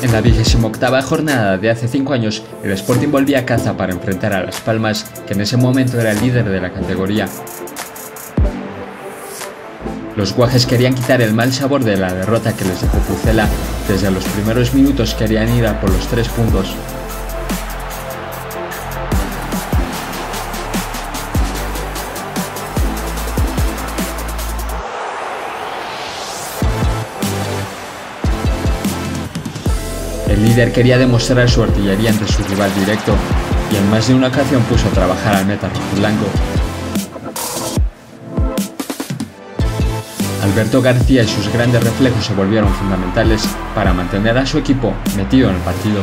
En la 28ª jornada de hace 5 años, el Sporting volvía a casa para enfrentar a Las Palmas, que en ese momento era el líder de la categoría. Los guajes querían quitar el mal sabor de la derrota que les dejó Pucela. Desde los primeros minutos querían ir a por los 3 puntos. El líder quería demostrar su artillería ante su rival directo y en más de una ocasión puso a trabajar al meta rojiblanco. Alberto García y sus grandes reflejos se volvieron fundamentales para mantener a su equipo metido en el partido.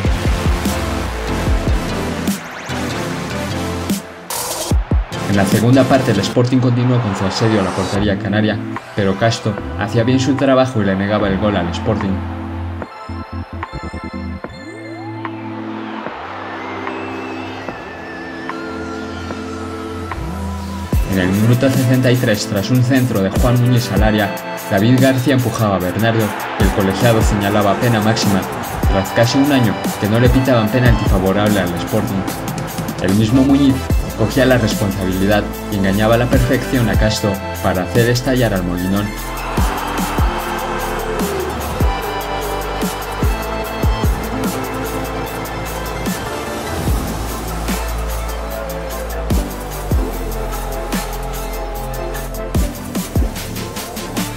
En la segunda parte el Sporting continuó con su asedio a la portería canaria, pero Casto hacía bien su trabajo y le negaba el gol al Sporting. En el minuto 63, tras un centro de Juan Muñiz al área, David García empujaba a Bernardo y el colegiado señalaba pena máxima, tras casi un año que no le pitaban penalti favorable al Sporting. El mismo Muñiz cogía la responsabilidad y engañaba a la perfección a Casto para hacer estallar al Molinón.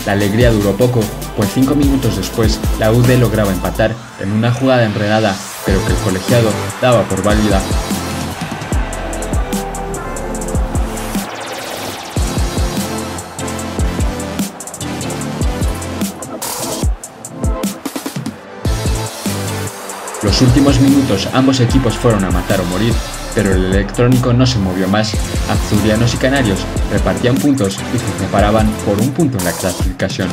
La alegría duró poco, pues 5 minutos después la UD lograba empatar en una jugada enredada, pero que el colegiado daba por válida. Los últimos minutos ambos equipos fueron a matar o morir, pero el electrónico no se movió más. Asturianos y canarios repartían puntos y se separaban por un punto en la clasificación.